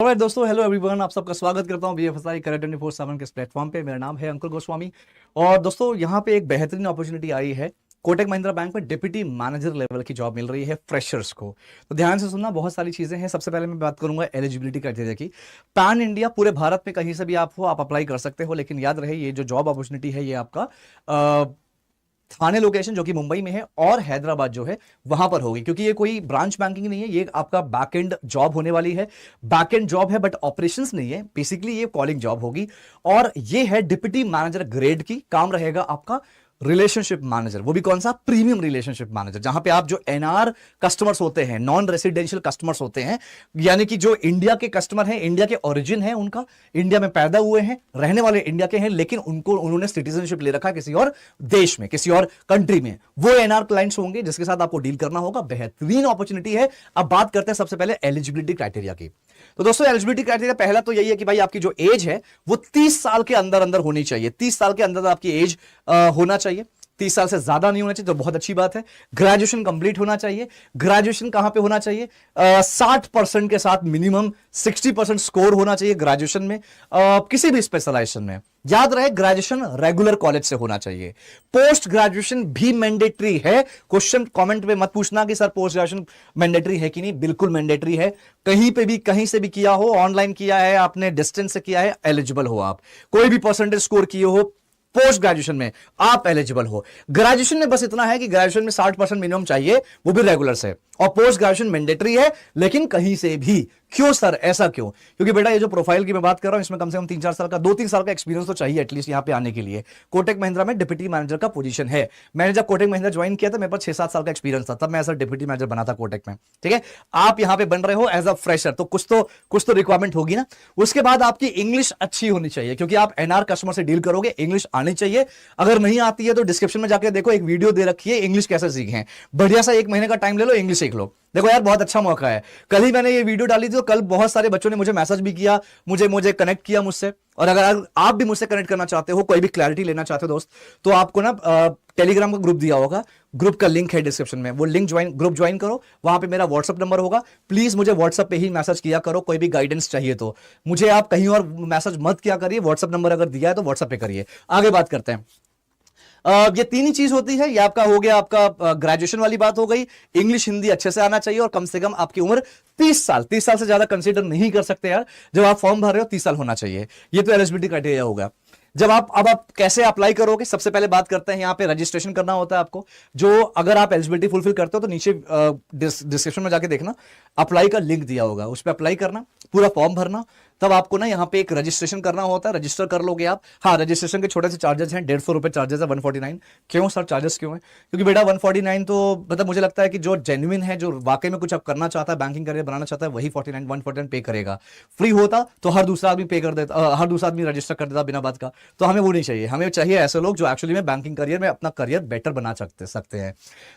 Alright दोस्तों, hello everyone, आप सबका स्वागत करता हूं बीएफएसआई करियर 24/7 के इस प्लेटफॉर्म पे। मेरा नाम है अंकुर गोस्वामी। और दोस्तों, यहां पे एक बेहतरीन अपॉर्चुनिटी आई है। कोटक महिंद्रा बैंक में डिप्टी मैनेजर लेवल की जॉब मिल रही है फ्रेशर्स को। तो ध्यान से सुनना, बहुत सारी चीजें हैं। सबसे पहले मैं बात करूंगा एलिजिबिलिटी क्राइटेरिया की। पैन इंडिया, पूरे भारत में कहीं से भी आप हो, आप अप्लाई कर सकते हो। लेकिन याद रहे, ये जो जॉब अपॉर्चुनिटी है ये आपका थाने लोकेशन जो कि मुंबई में है और हैदराबाद जो है वहां पर होगी, क्योंकि ये कोई ब्रांच बैंकिंग नहीं है, ये आपका बैकएंड जॉब होने वाली है। बैकएंड जॉब है बट ऑपरेशंस नहीं है, बेसिकली ये कॉलिंग जॉब होगी। और ये है डिप्टी मैनेजर ग्रेड की। काम रहेगा आपका रिलेशनशिप मैनेजर, वो भी कौन सा? प्रीमियम रिलेशनशिप मैनेजर, जहां पे आप जो एनआर कस्टमर्स होते हैं, नॉन रेसिडेंशियल कस्टमर्स होते हैं, यानी कि जो इंडिया के कस्टमर हैं, इंडिया के ओरिजिन है उनका, इंडिया में पैदा हुए हैं, रहने वाले इंडिया के हैं, लेकिन उन्होंने सिटीजनशिप ले रखा है किसी और देश में, किसी और कंट्री में, वो एनआर क्लाइंट्स होंगे जिसके साथ आपको डील करना होगा। बेहतरीन अपॉर्चुनिटी है। अब बात करते हैं सबसे पहले एलिजिबिलिटी क्राइटेरिया की। तो दोस्तों, एलिजिबिलिटी क्राइटेरिया पहला तो यही है कि भाई आपकी जो एज है वो 30 साल के अंदर अंदर होनी चाहिए। 30 साल के अंदर आपकी एज होना चाहिए। 30 साल से ज्यादा नहीं होना चाहिए, तो बहुत अच्छी बात है। ग्रेजुएशन कंप्लीट होना चाहिए। ग्रेजुएशन कहां पे होना चाहिए? 60% के साथ मिनिमम 60% स्कोर होना चाहिए ग्रेजुएशन में, किसी भी स्पेशलाइजेशन में। याद रहे, ग्रेजुएशन रेगुलर कॉलेज से होना चाहिए। पोस्ट ग्रेजुएशन भी मैंडेटरी है। क्वेश्चन कमेंट में मत पूछना कि सर पोस्ट ग्रेजुएशन मैंडेटरी है कि नहीं, बिल्कुल मैंडेटरी है। कहीं पे भी, कहीं से भी किया हो, ऑनलाइन किया है आपने, डिस्टेंस से किया है, एलिजिबल हो आप। कोई भी परसेंटेज स्कोर किए हो पोस्ट ग्रेजुएशन में, आप एलिजिबल हो। ग्रेजुएशन में बस इतना है कि ग्रेजुएशन में 60% मिनिमम चाहिए, वो भी रेगुलर से। और पोस्ट ग्रेजुएशन मैंडेटरी है, लेकिन कहीं से भी। क्यों सर, ऐसा क्यों? क्योंकि बेटा, ये जो प्रोफाइल की मैं बात कर रहा हूं, इसमें कम से कम 3-4 साल का, 2-3 साल का एक्सपीरियंस तो चाहिए एटलीस्ट यहां पे आने के लिए। कोटक महिंद्रा में डिप्टी मैनेजर का पोजीशन है। मैंने जब कोटक महिंद्रा ज्वाइन किया था, मेरे पास 6-7 साल का एक्सपीरियंस था, तब मैं एज डिप्टी मैनेजर बना था कोटक में। ठीक है, आप यहां पे बन रहे हो एज अ फ्रेशर, तो कुछ तो रिक्वायरमेंट होगी ना। उसके बाद आपकी इंग्लिश अच्छी होनी चाहिए, क्योंकि आप एनआर कस्टमर से डील करोगे, इंग्लिश आनी चाहिए। अगर नहीं आती है तो डिस्क्रिप्शन में जाकर देखो, एक वीडियो दे रखी है इंग्लिश कैसे सीखें। बढ़िया सा 1 महीने का टाइम ले लो, इंग्लिश सीख लो। देखो यार, बहुत अच्छा मौका है। कल ही मैंने ये वीडियो डाली थी, तो कल बहुत सारे बच्चों ने मुझे मैसेज भी किया, मुझे कनेक्ट किया मुझसे। और अगर आप भी मुझसे कनेक्ट करना चाहते हो, कोई भी क्लैरिटी लेना चाहते हो दोस्त, तो आपको ना टेलीग्राम का ग्रुप दिया होगा, ग्रुप का लिंक है डिस्क्रिप्शन में, वो लिंक ग्रुप ज्वाइन करो। वहां पे मेरा व्हाट्सअप नंबर होगा, प्लीज मुझे व्हाट्सअप पे ही मैसेज किया करो। कोई भी गाइडेंस चाहिए तो मुझे आप कहीं और मैसेज मत किया करिए, व्हाट्सअप नंबर अगर दिया है तो व्हाट्सअप पे करिए। आगे बात करते हैं। ये तीन ही चीज होती है। ये आपका हो गया, आपका ग्रेजुएशन वाली बात हो गई। इंग्लिश हिंदी अच्छे से आना चाहिए, और कम से कम आपकी उम्र 30 साल से ज्यादा कंसीडर नहीं कर सकते यार। जब आप फॉर्म भर रहे हो 30 साल होना चाहिए। ये तो एलिजिबिलिटी क्राइटेरिया होगा। जब आप कैसे अप्लाई करोगे, सबसे पहले बात करते हैं। यहां पे रजिस्ट्रेशन करना होता है आपको। जो अगर आप एलिजिबिलिटी फुलफिल करते हो तो नीचे डिस्क्रिप्शन में जाके देखना, अप्लाई का लिंक दिया होगा, उस पर अप्लाई करना, पूरा फॉर्म भरना। तब आपको ना यहाँ पे एक रजिस्ट्रेशन करना होता है, रजिस्टर कर लोगे आप। हाँ, रजिस्ट्रेशन के छोटे से चार्जेस हैं, 150 रुपए चार्जेस है, 149। क्यों सर चार्जेस क्यों है? क्योंकि बेटा 149 तो मतलब मुझे लगता है कि जो जेन्युइन है, जो वाकई में कुछ आप करना चाहता है, बैंकिंग करियर बनाना चाहता है, वही 149 पे करेगा। फ्री होता तो हर दूसरा आदमी पे कर देता, हर दूसरा आदमी रजिस्टर कर देता बिना बात का। तो हमें वो नहीं चाहिए। हमें चाहिए ऐसे लोग जो एक्चुअली में बैंकिंग करियर में अपना करियर बेटर बना सकते हैं।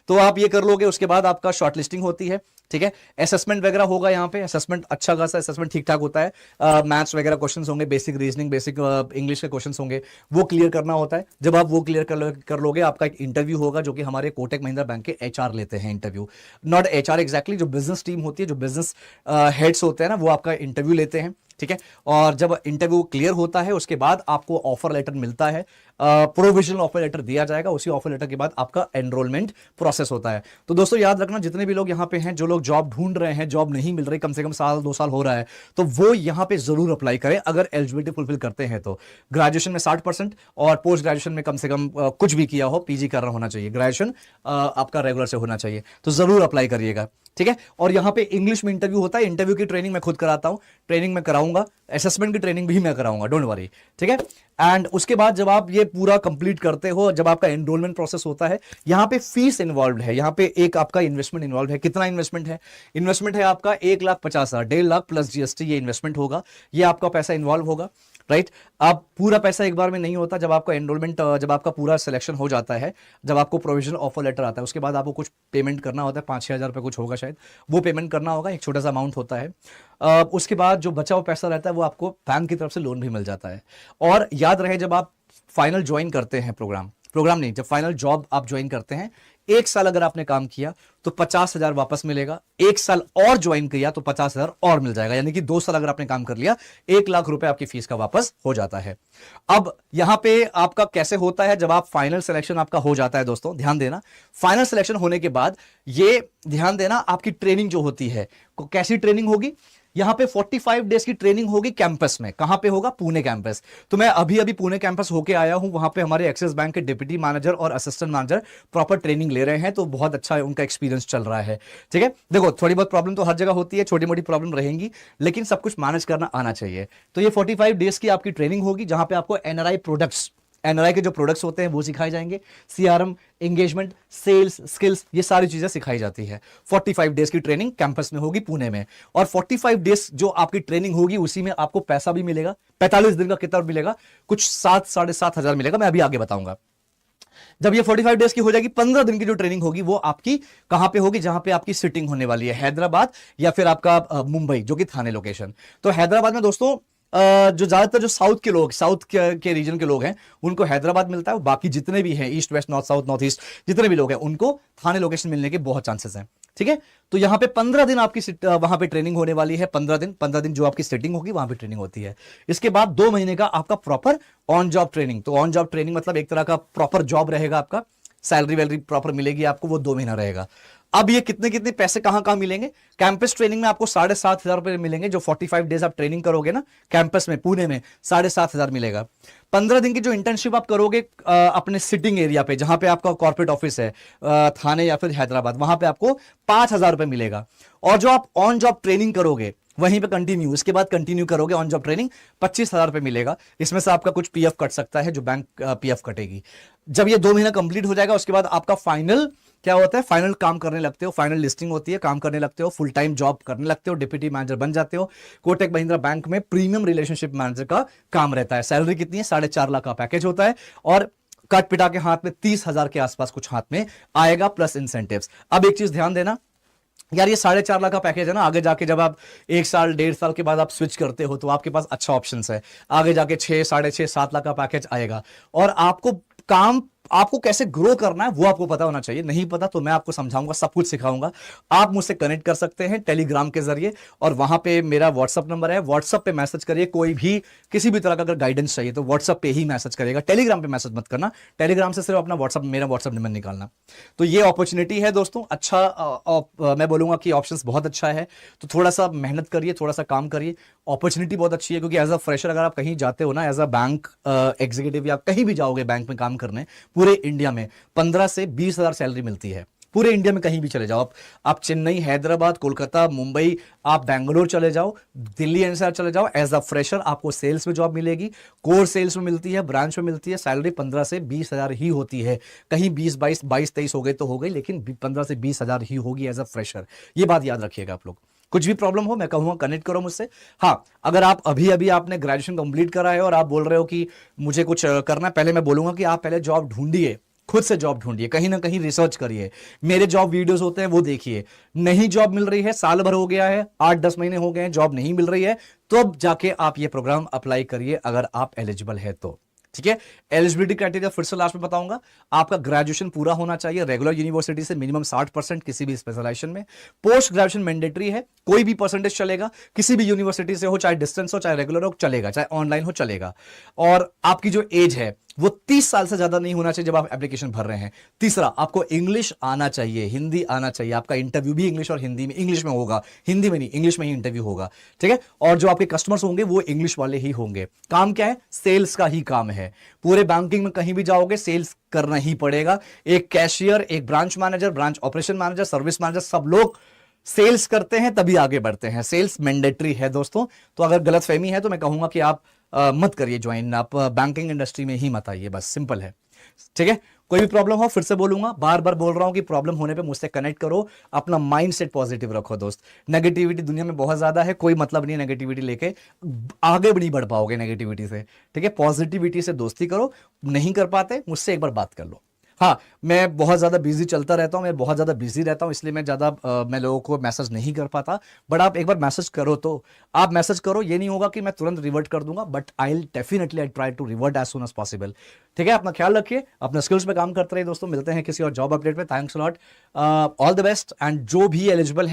तो आप ये कर लोगे। उसके बाद आपका शॉर्टलिस्टिंग होती है। ठीक है, असेसमेंट वगैरह होगा यहाँ पे। असेसमेंट अच्छा खासा असेसमेंट ठीक ठाक होता है। मैथ्स वगैरह क्वेश्चंस होंगे, बेसिक रीजनिंग, बेसिक इंग्लिश के क्वेश्चंस होंगे, वो क्लियर करना होता है। जब आप वो क्लियर कर लोगे, आपका एक इंटरव्यू होगा, जो कि हमारे कोटक महिंद्रा बैंक के एचआर लेते हैं इंटरव्यू। नॉट एचआर एग्जैक्टली, जो बिजनेस टीम होती है, जो बिजनेस हेड्स होते हैं ना, वो आपका इंटरव्यू लेते हैं। ठीक है, और जब इंटरव्यू क्लियर होता है उसके बाद आपको ऑफर लेटर मिलता है। प्रोविजनल ऑफर लेटर दिया जाएगा। उसी ऑफर लेटर के बाद आपका एनरोलमेंट प्रोसेस होता है। तो दोस्तों याद रखना, जितने भी लोग यहाँ पे हैं, जो लोग जॉब ढूंढ रहे हैं, जॉब नहीं मिल रही, कम से कम 1-2 साल हो रहा है, तो वो यहाँ पे जरूर अप्लाई करें अगर एलिजिबिलिटी फुलफिल करते हैं तो। ग्रेजुएशन में 60% और पोस्ट ग्रेजुएशन में कम से कम कुछ भी किया हो, पीजी कर रहा होना चाहिए, ग्रेजुएशन आपका रेगुलर से होना चाहिए, तो जरूर अप्लाई करिएगा। ठीक है, और यहाँ पे इंग्लिश में इंटरव्यू होता है। इंटरव्यू की ट्रेनिंग मैं खुद कराता हूँ, ट्रेनिंग मैं कराऊंगा, असेसमेंट की ट्रेनिंग भी मैं कराऊंगा, डोंट वरी। ठीक है, एंड उसके बाद जब आप ये पूरा कंप्लीट करते हो, जब आपका एनरोलमेंट प्रोसेस होता है, यहाँ पे फीस इन्वॉल्व है, यहाँ पे एक आपका इन्वेस्टमेंट इन्वॉल्व है। कितना इन्वेस्टमेंट है? इन्वेस्टमेंट है आपका 1,50,000, 1.5 लाख प्लस जीएसटी ये इन्वेस्टमेंट होगा। ये आपका पैसा इन्वॉल्व होगा, राइट। आप पूरा पैसा एक बार में नहीं होता। जब आपका एनरोलमेंट, जब आपका पूरा सिलेक्शन हो जाता है, जब आपको प्रोविजनल ऑफर लेटर आता है, उसके बाद आपको कुछ पेमेंट करना होता है, 5-6 हज़ार रुपये कुछ होगा शायद, वो पेमेंट करना होगा, एक छोटा सा अमाउंट होता है। उसके बाद जो बचा हुआ पैसा रहता है वो आपको बैंक की तरफ से लोन भी मिल जाता है। और याद रहे, जब आप फाइनल ज्वाइन करते हैं प्रोग्राम नहीं, जब फाइनल जॉब आप ज्वाइन करते हैं, 1 साल अगर आपने काम किया तो 50,000 वापस मिलेगा, 1 साल और ज्वाइन किया तो 50,000 और मिल जाएगा, यानी कि 2 साल अगर आपने काम कर लिया 1 लाख रुपए आपकी फीस का वापस हो जाता है। अब यहां पे आपका कैसे होता है, जब आप फाइनल सिलेक्शन आपका हो जाता है दोस्तों, ध्यान देना, फाइनल सिलेक्शन होने के बाद ये ध्यान देना, आपकी ट्रेनिंग जो होती है, कैसी ट्रेनिंग होगी, यहां पे 45 डेज की ट्रेनिंग होगी कैंपस में। कहां पे होगा? पुणे कैंपस। तो मैं अभी अभी पुणे कैंपस होके आया हूं, वहां पे हमारे एक्सिस बैंक के डिप्टी मैनेजर और असिस्टेंट मैनेजर प्रॉपर ट्रेनिंग ले रहे हैं, तो बहुत अच्छा उनका एक्सपीरियंस चल रहा है। ठीक है, देखो थोड़ी बहुत प्रॉब्लम तो हर जगह होती है, छोटी मोटी प्रॉब्लम रहेंगी, लेकिन सब कुछ मैनेज करना आना चाहिए। तो ये 45 डेज की आपकी ट्रेनिंग होगी, जहां पे आपको एनआरआई प्रोडक्ट्स, एनआरआई के जो प्रोडक्ट्स होते हैं वो सिखाए जाएंगे, सीआरएम, एंगेजमेंट, सेल्स, स्किल्स, ये सारी चीजें सिखाई जाती है। 45 डेज की ट्रेनिंग कैंपस में होगी पुणे में, और 45 डेज जो आपकी ट्रेनिंग होगी उसी में आपको पैसा भी मिलेगा। 45 दिन का कितना मिलेगा? कुछ 7 साढ़े 7 हजार मिलेगा, मैं अभी आगे बताऊंगा। जब ये 45 डेज की हो जाएगी, 15 दिन की जो ट्रेनिंग होगी वो आपकी कहां पे होगी? जहां पे आपकी सिटिंग होने वाली है, हैदराबाद या फिर आपका मुंबई, जो कि थाने लोकेशन। तो हैदराबाद में दोस्तों जो ज्यादातर जो साउथ के लोग, साउथ के रीजन के लोग हैं, उनको हैदराबाद मिलता है। बाकी जितने भी हैं east west north south north east, जितने भी लोग हैं, उनको थाने लोकेशन मिलने के बहुत चांसेस हैं। ठीक है, तो यहां पे 15 दिन आपकी वहां पे ट्रेनिंग होने वाली है। 15 दिन जो आपकी सिटिंग होगी वहां पे ट्रेनिंग होती है। इसके बाद 2 महीने का आपका प्रॉपर ऑन जॉब ट्रेनिंग। तो ऑन जॉब ट्रेनिंग मतलब एक तरह का प्रॉपर जॉब रहेगा आपका, सैलरी वैलरी प्रॉपर मिलेगी आपको, वो 2 महीना रहेगा। अब ये कितने कितने पैसे कहां कहां मिलेंगे? कैंपस ट्रेनिंग में आपको 7,500 रुपए मिलेंगे, जो 45 डेज आप ट्रेनिंग करोगे ना कैंपस में पुणे में, 7,500 मिलेगा। 15 दिन की जो इंटर्नशिप आप करोगे अपने सिटिंग एरिया पे, जहां पे आपका कॉर्पोरेट ऑफिस है थाने या फिर हैदराबाद, वहां पे आपको 5,000 रुपए मिलेगा। और जो आप ऑन जॉब ट्रेनिंग करोगे वहीं पे कंटिन्यू, इसके बाद कंटिन्यू करोगे ऑन जॉब ट्रेनिंग, 25,000 रुपए मिलेगा। इसमें से आपका कुछ पीएफ कट सकता है, जो बैंक पीएफ कटेगी। जब ये 2 महीना कंप्लीट हो जाएगा, उसके बाद आपका फाइनल क्या होता है? फाइनल काम करने लगते हो, फाइनल लिस्टिंग होती है, काम करने लगते हो, फुल टाइम जॉब करने लगते हो, डिप्टी मैनेजर बन जाते हो। कोटक महिंद्रा बैंक में प्रीमियम रिलेशनशिप मैनेजर का काम रहता है। सैलरी कितनी है? 4.5 लाख का पैकेज होता है, और कट पिटा के हाथ में 30,000 के आसपास कुछ हाथ में आएगा, प्लस इंसेंटिव्स। अब एक चीज ध्यान देना यार, ये 4.5 लाख का पैकेज है ना, आगे जाके जब आप 1 साल 1.5 साल के बाद आप स्विच करते हो तो आपके पास अच्छा ऑप्शन है। आगे जाके 6, 6.5, 7 लाख का पैकेज आएगा, और आपको कैसे ग्रो करना है वो आपको पता होना चाहिए। नहीं पता तो मैं आपको समझाऊंगा, सब कुछ सिखाऊंगा। आप मुझसे कनेक्ट कर सकते हैं टेलीग्राम के जरिए, और वहां पे मेरा व्हाट्सअप नंबर है, व्हाट्सअप पे मैसेज करिए। कोई भी किसी भी तरह का अगर गाइडेंस चाहिए तो व्हाट्सअप पे ही मैसेज करेगा, टेलीग्राम पे मैसेज मत करना। टेलीग्राम से सिर्फ अपना मेरा व्हाट्सअप नंबर निकालना। तो ये अपॉर्चुनिटी है दोस्तों, अच्छा मैं बोलूंगा कि ऑप्शन बहुत अच्छा है। तो थोड़ा सा मेहनत करिए, थोड़ा सा काम करिए, अपॉर्चुनिटी बहुत अच्छी है। क्योंकि एज अ फ्रेशर अगर आप कहीं जाते हो ना, एज अ बैंक एग्जीक्यूटिव या कहीं भी जाओगे बैंक में काम करने, पूरे इंडिया में 15 से 20,000 सैलरी मिलती है। पूरे इंडिया में कहीं भी चले जाओ आप चेन्नई, हैदराबाद, कोलकाता, मुंबई, आप बेंगलोर चले जाओ, दिल्ली एनसीआर चले जाओ, एज अ फ्रेशर आपको सेल्स में जॉब मिलेगी। कोर सेल्स में मिलती है, ब्रांच में मिलती है। सैलरी 15 से 20,000 ही होती है। कहीं 20-22 हो गई तो हो गई, लेकिन 15 से 20,000 ही होगी एज अ फ्रेशर। ये बात याद रखिएगा आप लोग। कुछ भी प्रॉब्लम हो मैं कहूंगा कनेक्ट करो मुझसे। हाँ, अगर आप अभी अभी आपने ग्रेजुएशन कंप्लीट करा है और आप बोल रहे हो कि मुझे कुछ करना है, पहले मैं बोलूंगा कि आप पहले जॉब ढूंढिए, खुद से जॉब ढूंढिए, कहीं ना कहीं रिसर्च करिए। मेरे जॉब वीडियोस होते हैं वो देखिए। नहीं जॉब मिल रही है, साल भर हो गया है, 8-10 महीने हो गए हैं, जॉब नहीं मिल रही है, तो अब जाके आप ये प्रोग्राम अप्लाई करिए अगर आप एलिजिबल है तो। ठीक है, एलिजिबिलिटी क्राइटेरिया फिर से लास्ट में बताऊंगा। आपका ग्रेजुएशन पूरा होना चाहिए रेगुलर यूनिवर्सिटी से, मिनिमम 60% किसी भी स्पेशलाइजेशन में। पोस्ट ग्रेजुएशन मैंडेटरी है, कोई भी परसेंटेज चलेगा, किसी भी यूनिवर्सिटी से हो, चाहे डिस्टेंस हो, चाहे रेगुलर हो, चलेगा, चाहे ऑनलाइन हो, चलेगा। और आपकी जो एज है वो 30 साल से ज्यादा नहीं होना चाहिए जब आप एप्लीकेशन भर रहे हैं। तीसरा, आपको इंग्लिश आना चाहिए, हिंदी आना चाहिए। आपका इंटरव्यू भी इंग्लिश और हिंदी में, इंग्लिश में होगा, हिंदी में नहीं, इंग्लिश में ही इंटरव्यू होगा। ठीक है, और जो आपके कस्टमर्स होंगे वो इंग्लिश वाले ही होंगे। काम क्या है? सेल्स का ही काम है। पूरे बैंकिंग में कहीं भी जाओगे सेल्स करना ही पड़ेगा। एक कैशियर, एक branch manager, branch operation manager, service manager, सब लोग सेल्स करते हैं तभी आगे बढ़ते हैं। सेल्स मैंडेटरी है दोस्तों। तो अगर गलतफहमी है तो मैं कहूंगा कि आप मत करिए ज्वाइन, आप बैंकिंग इंडस्ट्री में ही मत आइए, बस सिंपल है। ठीक है, कोई भी प्रॉब्लम हो फिर से बोलूंगा, बार बार बोल रहा हूं कि प्रॉब्लम होने पे मुझसे कनेक्ट करो। अपना माइंडसेट पॉजिटिव रखो दोस्त। नेगेटिविटी दुनिया में बहुत ज्यादा है, कोई मतलब नहीं है नेगेटिविटी लेके, आगे भी नहीं बढ़ पाओगे नेगेटिविटी से। ठीक है, पॉजिटिविटी से दोस्ती करो। नहीं कर पाते मुझसे एक बार बात कर लो। हाँ, मैं बहुत ज़्यादा बिजी चलता रहता हूँ, मैं बहुत ज़्यादा बिजी रहता हूँ, इसलिए मैं ज़्यादा मैं लोगों को मैसेज नहीं कर पाता। बट आप एक बार मैसेज करो तो आप मैसेज करो, ये नहीं होगा कि मैं तुरंत रिवर्ट कर दूंगा, but I will definitely I try to revert as soon as possible. ठीक है, अपना ख्याल रखिए, अपने स्किल्स पे काम करते रहिए दोस्तों। मिलते हैं किसी और जॉब अपडेट में। Thanks lot, all the best. And जो भी एलिजिबल है